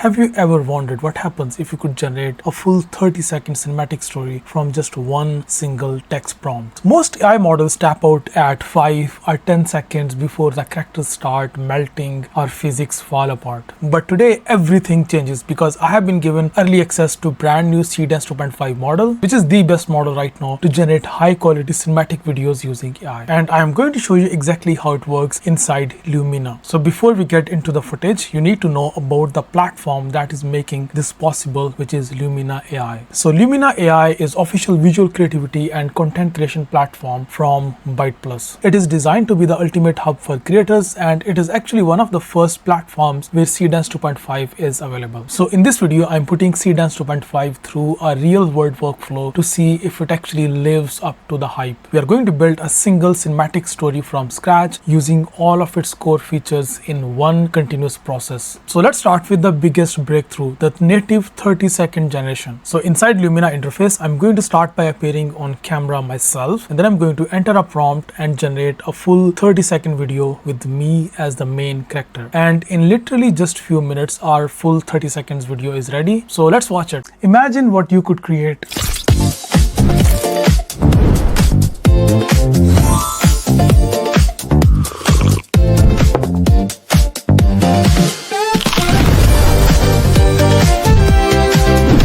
Have you ever wondered what happens if you could generate a full 30-second cinematic story from just one single text prompt? Most AI models tap out at 5 or 10 seconds before the characters start melting or physics fall apart. But today everything changes because I have been given early access to brand new Seedance 2.5 model, which is the best model right now to generate high quality cinematic videos using AI. And I am going to show you exactly how it works inside Lumina. So before we get into the footage, you need to know about the platform that is making this possible, which is Lumina AI. So Lumina AI is official visual creativity and content creation platform from Byte Plus. It is designed to be the ultimate hub for creators, and it is actually one of the first platforms where Seedance 2.5 is available. So in this video, I'm putting Seedance 2.5 through a real world workflow to see if it actually lives up to the hype. We are going to build a single cinematic story from scratch using all of its core features in one continuous process. So let's start with the biggest breakthrough, the native 30-second generation. So inside Lumina interface, I'm going to start by appearing on camera myself, and then I'm going to enter a prompt and generate a full 30-second video with me as the main character. And in literally just few minutes, our full 30 seconds video is ready. So let's watch it. Imagine what you could create.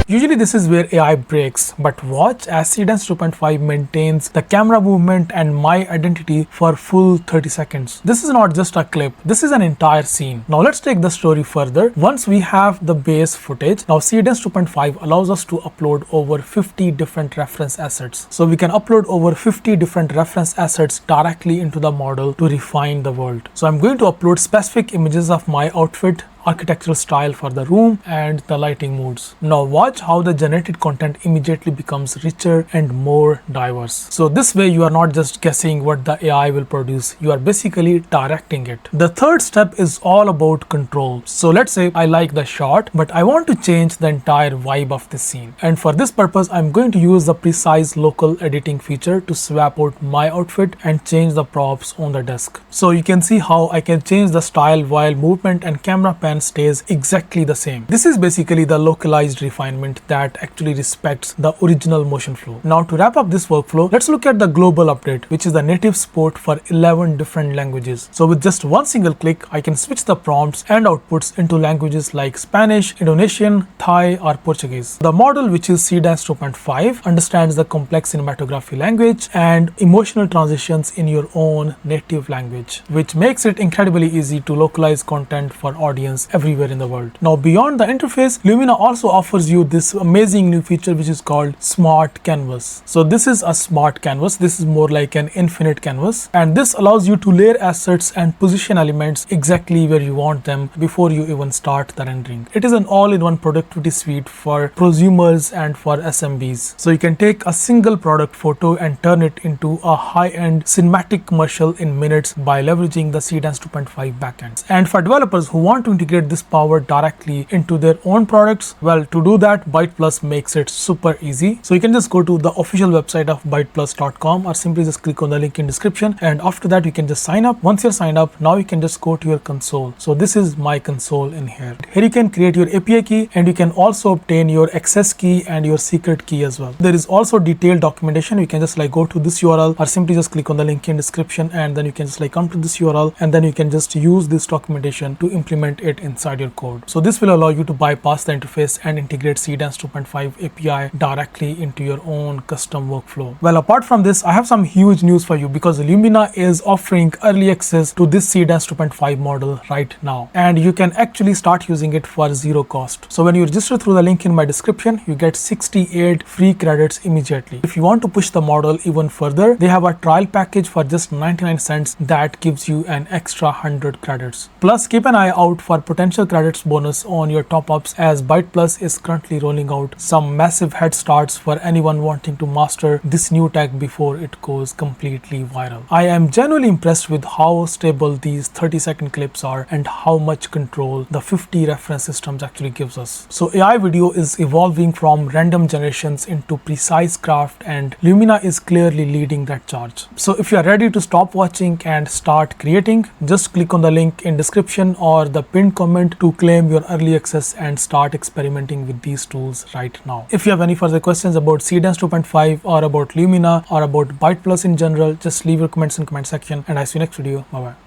Usually this is where AI breaks, but watch as Seedance 2.5 maintains the camera movement and my identity for full 30 seconds. This is not just a clip, this is an entire scene. Now let's take the story further. Once we have the base footage, now Seedance 2.5 allows us to upload over 50 different reference assets. So we can upload over 50 different reference assets directly into the model to refine the world. So I'm going to upload specific images of my outfit, architectural style for the room, and the lighting moods. Now watch how the generated content immediately becomes richer and more diverse. So this way you are not just guessing what the AI will produce, you are basically directing it. The third step is all about control. So let's say I like the shot, but I want to change the entire vibe of the scene. And for this purpose, I'm going to use the precise local editing feature to swap out my outfit and change the props on the desk. So you can see how I can change the style while movement and camera pan stays exactly the same. This is basically the localized refinement that actually respects the original motion flow. Now to wrap up this workflow, let's look at the global update, which is the native support for 11 different languages. So with just one single click, I can switch the prompts and outputs into languages like Spanish, Indonesian, Thai, or Portuguese. The model, which is Seedance 2.5, understands the complex cinematography language and emotional transitions in your own native language, which makes it incredibly easy to localize content for audience everywhere in the world. Now beyond the interface, Lumina also offers you this amazing new feature which is called Smart Canvas. So this is a smart canvas. This is more like an infinite canvas, and this allows you to layer assets and position elements exactly where you want them before you even start the rendering. It is an all-in-one productivity suite for prosumers and for SMBs. So you can take a single product photo and turn it into a high-end cinematic commercial in minutes by leveraging the Seedance 2.5 backends. And for developers who want to integrate this power directly into their own products, well, to do that, Byte Plus makes it super easy. So you can just go to the official website of byteplus.com or simply just click on the link in description, and after that you can just sign up. Once you're signed up, now you can just go to your console. So this is my console in here. Here you can create your API key, and you can also obtain your access key and your secret key as well. There is also detailed documentation. You can just go to this URL or simply just click on the link in description, and then you can just come to this URL, and then you can just use this documentation to implement it inside your code. So this will allow you to bypass the interface and integrate Seedance 2.5 API directly into your own custom workflow. Well, apart from this, I have some huge news for you because Lumina is offering early access to this Seedance 2.5 model right now, and you can actually start using it for zero cost. So when you register through the link in my description, you get 68 free credits immediately. If you want to push the model even further, they have a trial package for just 99 cents that gives you an extra 100 credits. Plus, keep an eye out for potential credits bonus on your top-ups, as Byte Plus is currently rolling out some massive head starts for anyone wanting to master this new tech before it goes completely viral. I am genuinely impressed with how stable these 30-second clips are and how much control the 50 reference systems actually gives us. So AI video is evolving from random generations into precise craft, and Lumina is clearly leading that charge. So if you are ready to stop watching and start creating, just click on the link in description or the pinned comment comment to claim your early access and start experimenting with these tools right now. If you have any further questions about Seedance 2.5 or about Lumina or about Byte Plus in general, just leave your comments in the comment section, and I see you next video. Bye bye.